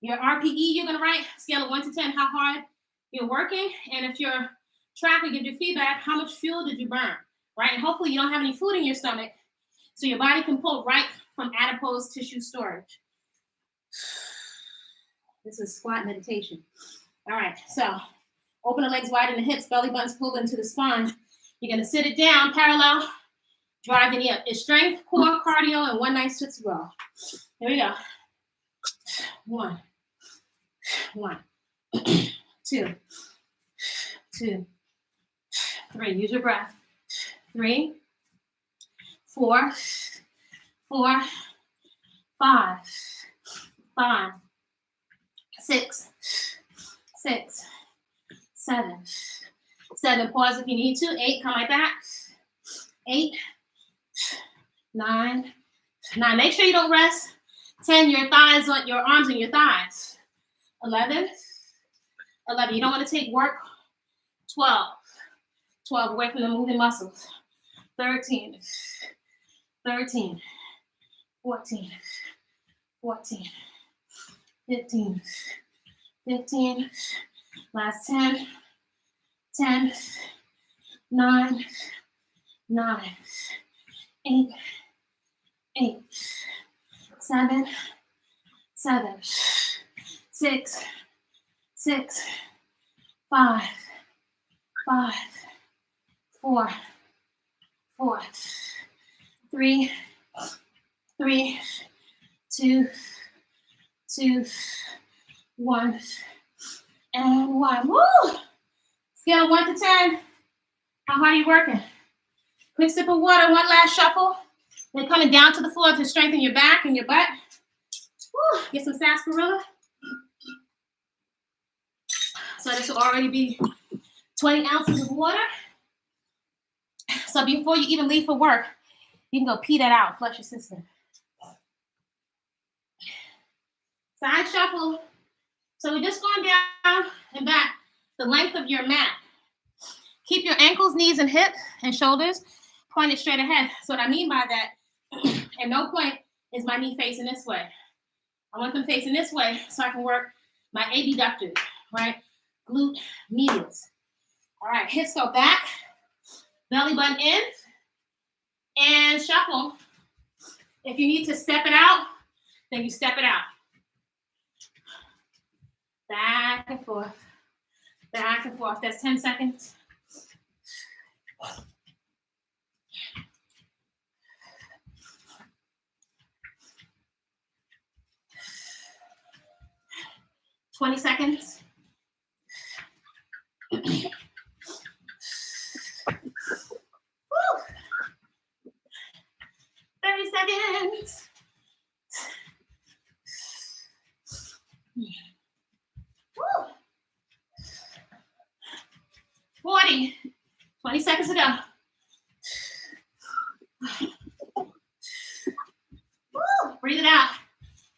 Your RPE, you're going to write scale of 1 to 10, how hard you're working. And if your tracker gives you feedback, how much fuel did you burn, right? And hopefully you don't have any food in your stomach, so your body can pull right from adipose tissue storage. This is squat meditation. All right, so open the legs wide in the hips, belly buttons pulled into the spine. You're going to sit it down, parallel, drive the knee up. It's strength, core, cardio, and one nice Tootsie Roll. Here we go. 1, 2, 2, 3. Use your breath. 3, 4, 4, 5, 5, 6, 6, 7, 7. Pause if you need to. 8. Come like that. 8, 9, 9. Make sure you don't rest. 10. Your thighs on your arms and your thighs. 11, 11. You don't want to take work. 12, 12. Away from the moving muscles. 13, 13, 14, 14, 15, 15. Last 10, 10, 9, 9, 8, 8, 7, 7, 6, 6, 5, 5, 4, 4, 3, 3, 2, 2, 1, and 1. Woo! Scale of 1 to 10. How hard are you working? Quick sip of water, one last shuffle. Then coming down to the floor to strengthen your back and your butt. Woo! Get some sarsaparilla. So this will already be 20 ounces of water. So before you even leave for work, you can go pee that out, flush your system. Side shuffle. So we're just going down and back the length of your mat. Keep your ankles, knees, and hips and shoulders pointed straight ahead. So what I mean by that, at no point is my knee facing this way. I want them facing this way so I can work my abductors, right? Glute medials. All right, hips go back, belly button in, and shuffle. If you need to step it out, then you step it out. Back and forth, back and forth. That's 10 seconds. $20 seconds. Woo. 30 seconds. Woo. 40. 20 seconds to go. Woo. Breathe it out.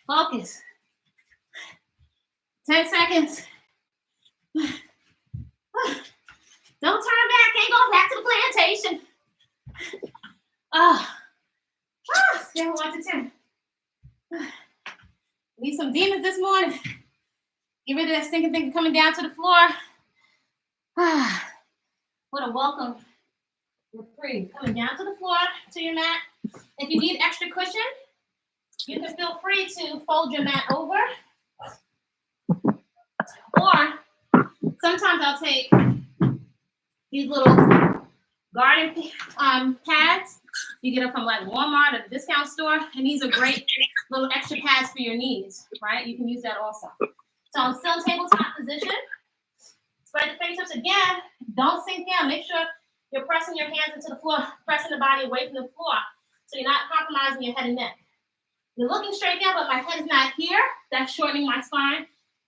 Focus. 10 seconds. Don't turn back. Ain't going back to the plantation. Scale 1 to 10. Need some demons this morning. Get rid of that stinking thing coming down to the floor. What a welcome reprieve. Coming down to the floor, to your mat. If you need extra cushion, you can feel free to fold your mat over. Or sometimes I'll take these little garden pads. You get them from like Walmart or the discount store. And these are great little extra pads for your knees, right? You can use that also. So I'm still in tabletop position. Spread the fingertips again. Don't sink down. Make sure you're pressing your hands into the floor, pressing the body away from the floor. So you're not compromising your head and neck. You're looking straight down, but my head is not here. That's shortening my spine.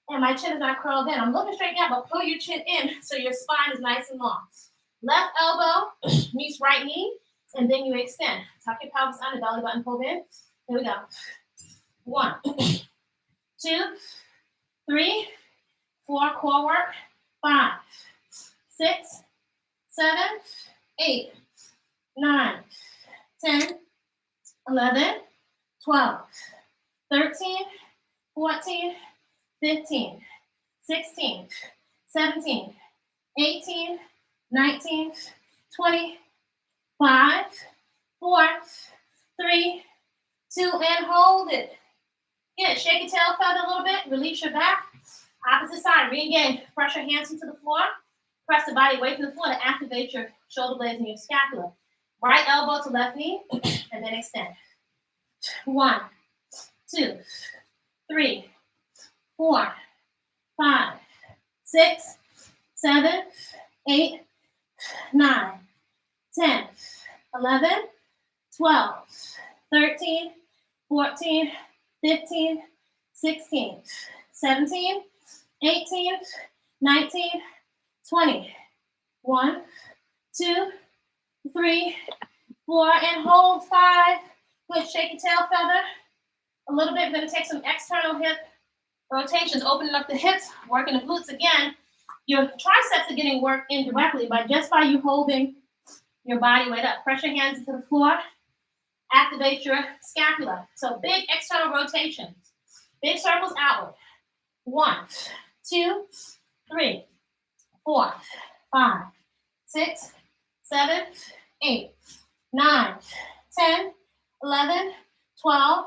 And my chin is not curled in. I'm looking straight down, but pull your chin in so your spine is nice and long. Left elbow meets right knee, and then you extend. Tuck your pelvis under, belly button pulled in. Here we go. 1, 2, 3, 4, core work. 5, 6, 7, 8, 9, 10, 11, 12, 13, 14, 15, 16, 17, 18, 19, 20, 5, 4, 3, 2, and hold it. Good. Shake your tail feather a little bit. Release your back. Opposite side. Re-engage. Press your hands into the floor. Press the body away from the floor to activate your shoulder blades and your scapula. Right elbow to left knee, and then extend. 1, 2, 3, 4, 5, 6, 7, 8, 9, 10, 11, 12, 13, 14, 15, 16, 17, 18, 19, 20. 1, 2, 3, 4, and hold 5. Good. Shake your tail feather a little bit. We're going to take some external hip rotations, opening up the hips, working the glutes again. Your triceps are getting worked indirectly by you holding your body weight up. Press your hands into the floor. Activate your scapula. So big external rotations. Big circles outward. 1, 2, 3, 4, 5, 6, 7, 8, 9, 10, 11, 12,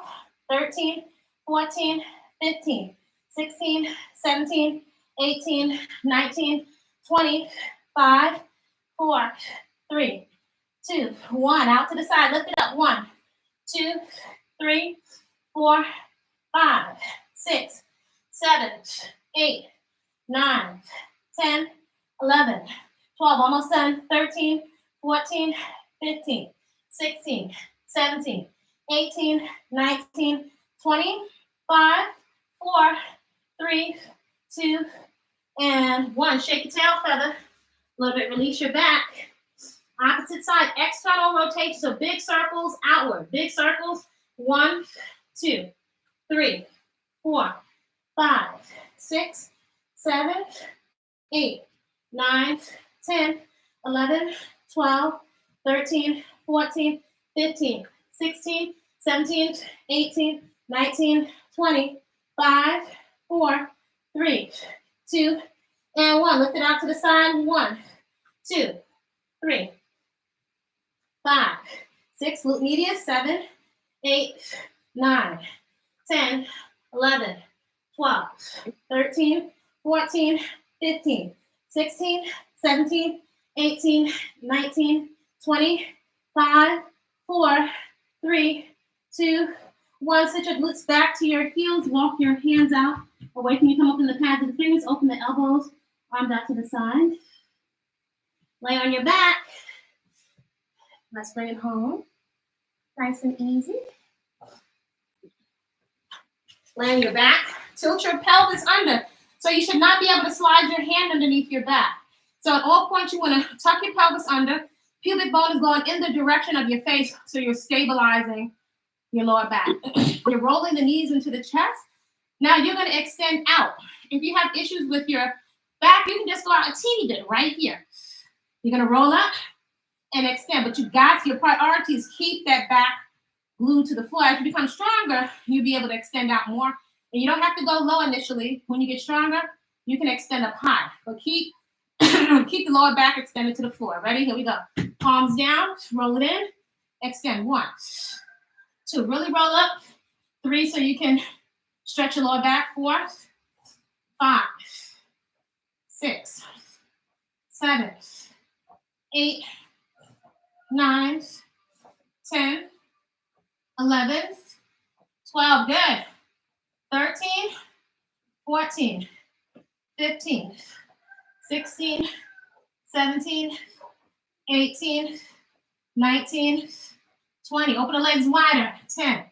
13, 14, 15, 16, 17, 18, 19, 20, 5, 4, 3, 2, 1. Out to the side. Lift it up. 1, 2, 3, 4, 5, 6, 7, 8, 9, 10, 11, 12. Almost done. 13, 14, 15, 16, 17, 18, 19, 20, 5, 4, 3, 2, and 1. Shake your tail feather. A little bit. Release your back. Opposite side. External rotation. So big circles outward. Big circles. 1, 2, 3, 4, 5, 6, 7, 8, 9, 10, 11, 12, 13, 14, 15, 16, 17, 18, 19, 20, 5, 4, 3, 2, and 1. Lift it out to the side. 1, 2, 3, 5, 6. Glute medius. 7, 8, 9, 10, 11, 12, 13, 14, 15, 16, 17, 18, 19, 20, 5, 4, 3, 2, 1. Sit your glutes back to your heels. Walk your hands out away from you. Come open the pads of the fingers. Open the elbows. Arms out to the side. Lay on your back. Let's bring it home. Nice and easy. Lay on your back. Tilt your pelvis under. So you should not be able to slide your hand underneath your back. So at all points, you want to tuck your pelvis under. Pubic bone is going in the direction of your face, so you're stabilizing your lower back. You're rolling the knees into the chest. Now you're going to extend out. If you have issues with your back, you can just go out a teeny bit right here. You're going to roll up and extend, but your priority is keep that back glued to the floor. As you become stronger, you'll be able to extend out more. And you don't have to go low initially. When you get stronger, you can extend up high. But keep the lower back extended to the floor. Ready? Here we go. Palms down, roll it in, extend. 1, 2, really roll up. 3, so you can stretch your lower back. 4, 5, 6, 7, 8, 9, 10, 11, 12. Good. 13, 14, 15, 16, 17, 18, 19, 20. Open the legs wider. 10,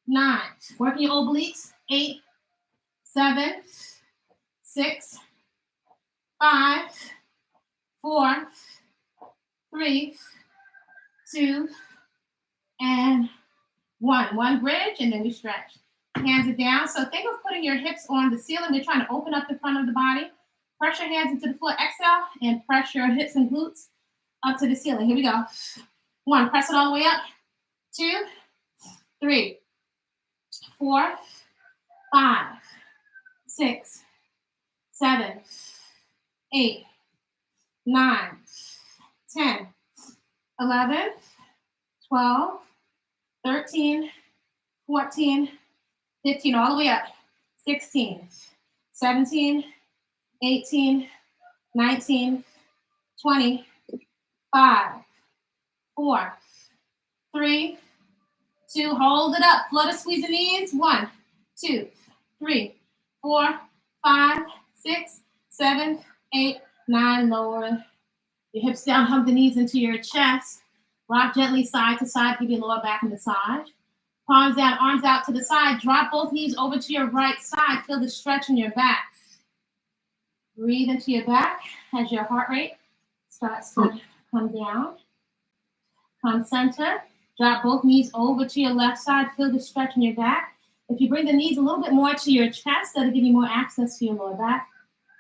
9. Working your obliques. 8, 7, 6, 5, 4, 3, 2, and 1. 1 bridge, and then we stretch. Hands are down. So think of putting your hips on the ceiling. We're trying to open up the front of the body. Press your hands into the floor. Exhale and press your hips and glutes Up to the ceiling. Here we go. 1, press it all the way up. 2, 3, 4, 5, 6, 7, 8, 9, 10, 11, 12, 13, 14, 15, all the way up. 16, 17, 18, 19, 20, 5, 4, 3, 2, hold it up. Flutter, squeeze the knees. 1, 2, 3, 4, 5, 6, 7, 8, 9. Lower your hips down, hug the knees into your chest. Rock gently side to side, give your lower back a massage. Palms down, arms out to the side. Drop both knees over to your right side. Feel the stretch in your back. Breathe into your back as your heart rate starts to come down. Come center. Drop both knees over to your left side. Feel the stretch in your back. If you bring the knees a little bit more to your chest, that'll give you more access to your lower back.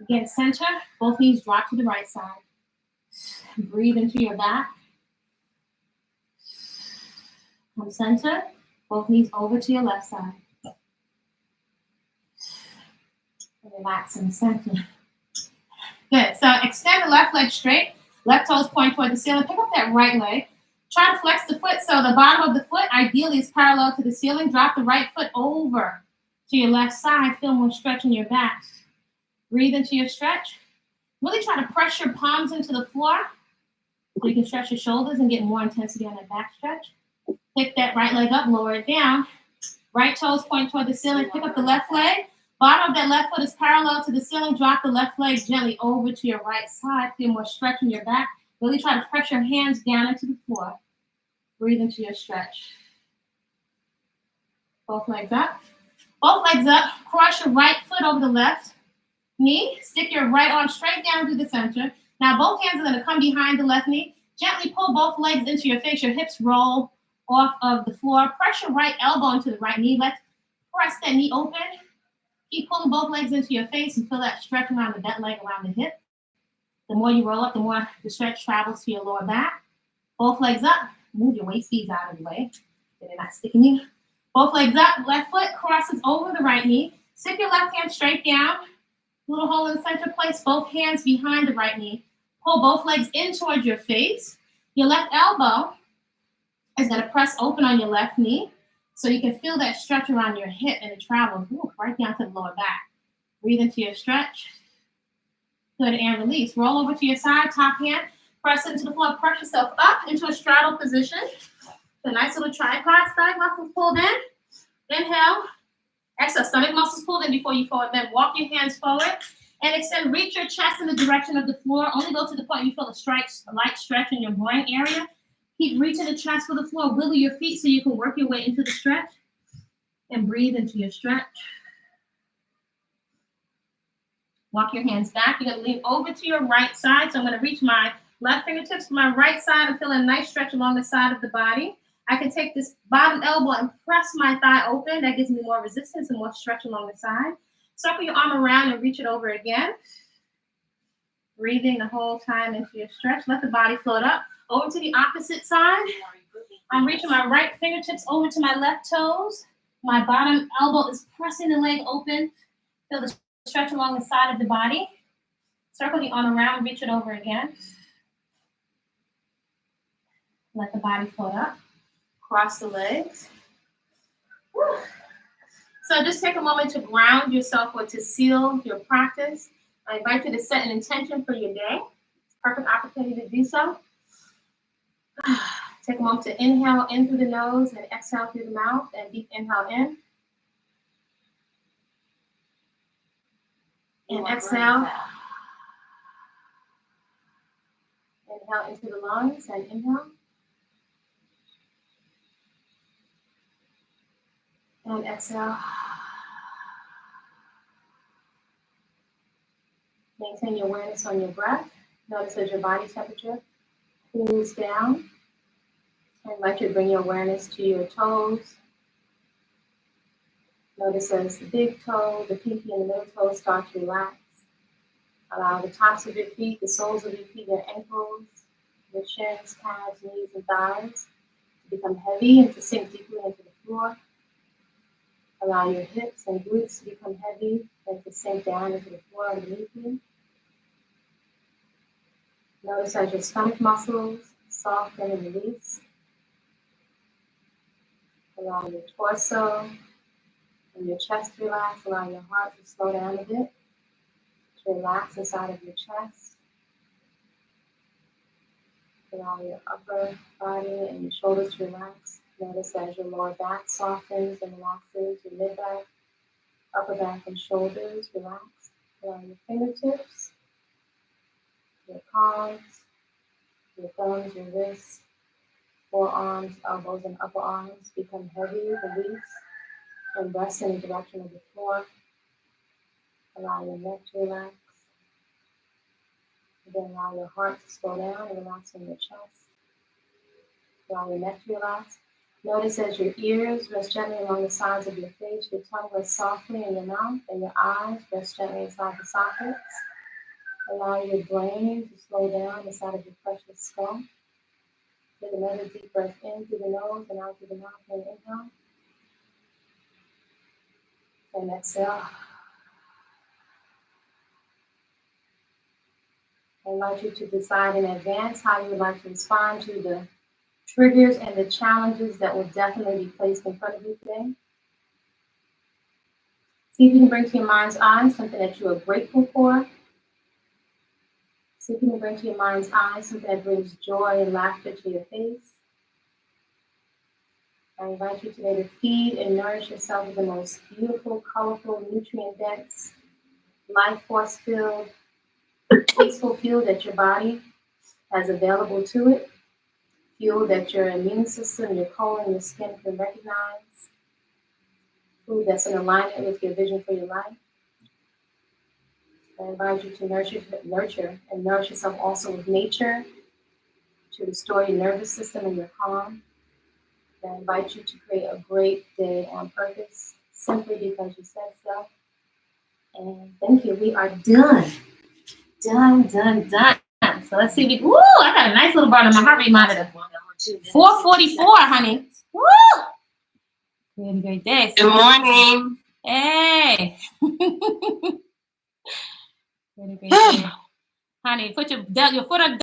Again, center. Both knees drop to the right side. Breathe into your back. Come center. Both knees over to your left side. Relax in the center. Good. So extend the left leg straight. Left toes point toward the ceiling. Pick up that right leg. Try to flex the foot so the bottom of the foot ideally is parallel to the ceiling. Drop the right foot over to your left side. Feel more stretch in your back. Breathe into your stretch. Really try to press your palms into the floor so you can stretch your shoulders and get more intensity on that back stretch. Pick that right leg up, lower it down. Right toes point toward the ceiling. Pick up the left leg. Bottom of that left foot is parallel to the ceiling. Drop the left leg gently over to your right side. Feel more stretch in your back. Really try to press your hands down into the floor. Breathe into your stretch. Both legs up. Both legs up. Cross your right foot over the left knee. Stick your right arm straight down through the center. Now both hands are going to come behind the left knee. Gently pull both legs into your face. Your hips roll off of the floor. Press your right elbow into the right knee. Let's press that knee open. Keep pulling both legs into your face and feel that stretch around the bent leg, around the hip. The more you roll up, the more the stretch travels to your lower back. Both legs up. Move your waist beads out of the way. They're not sticking you. Both legs up. Left foot crosses over the right knee. Stick your left hand straight down. Little hole in the center. Place both hands behind the right knee. Pull both legs in towards your face. Your left elbow is going to press open on your left knee so you can feel that stretch around your hip and it travels right down to the lower back. Breathe into your stretch. Good, and release. Roll over to your side, top hand. Press into the floor. Press yourself up into a straddle position. A nice little tripod. Stomach muscles pulled in. Inhale. Exhale. Stomach muscles pulled in before you forward bend. Walk your hands forward and extend. Reach your chest in the direction of the floor. Only go to the point you feel a light stretch in your groin area. Keep reaching the chest for the floor. Wiggle your feet so you can work your way into the stretch. And breathe into your stretch. Walk your hands back. You're going to lean over to your right side. So I'm going to reach my left fingertips to my right side and feel a nice stretch along the side of the body. I can take this bottom elbow and press my thigh open. That gives me more resistance and more stretch along the side. Circle your arm around and reach it over again. Breathing the whole time into your stretch. Let the body float up. Over to the opposite side. I'm reaching my right fingertips over to my left toes. My bottom elbow is pressing the leg open. Feel the stretch along the side of the body. Circle the arm around, reach it over again. Let the body float up. Cross the legs. Woo. So just take a moment to ground yourself or to seal your practice. I invite you to set an intention for your day. Perfect opportunity to do so. Take a moment to inhale in through the nose and exhale through the mouth, and deep inhale in. And exhale. Inhale into the lungs and inhale. And exhale. Maintain your awareness on your breath. Notice as your body temperature cools down. I invite you to bring your awareness to your toes. Notice as the big toe, the pinky, and the middle toe start to relax. Allow the tops of your feet, the soles of your feet, your ankles, your shins, calves, knees, and thighs to become heavy and to sink deeply into the floor. Allow your hips and glutes to become heavy and to sink down into the floor underneath you. Notice as your stomach muscles soften and release. Allow your torso and your chest to relax. Allow your heart to slow down a bit, to relax inside of your chest. Allow your upper body and your shoulders to relax. Notice as your lower back softens and relaxes, your mid back, upper back, and shoulders relax. Allow your fingertips, your palms, your thumbs, your wrists, forearms, elbows, and upper arms become heavy, release, and rest in the direction of the floor. Allow your neck to relax. Again, allow your heart to slow down and relax in your chest. Allow your neck to relax. Notice as your ears rest gently along the sides of your face, your tongue rests softly in your mouth, and your eyes rest gently inside the sockets. Allow your brain to slow down inside of your precious skull. Take another deep breath in through the nose and out through the mouth and inhale. And exhale. I invite you to decide in advance how you would like to respond to the triggers and the challenges that will definitely be placed in front of you today. See if you can bring to your mind's eye something that you are grateful for. See if you can bring to your mind's eye something that brings joy and laughter to your face. I invite you today to feed and nourish yourself with the most beautiful, colorful, nutrient-dense, life force-filled, peaceful fuel that your body has available to it. Fuel that your immune system, your colon, your skin can recognize. Food that's in alignment with your vision for your life. I invite you to nurture and nourish yourself also with nature to restore your nervous system and your calm. I invite you to create a great day on purpose, simply because you said so. And thank you. We are done. Done. So let's see. Woo! I got a nice little bar on my heart rate monitor. 444, honey. Woo! We had a great day. Good morning. Hey. We had a great day. Honey, put your foot up.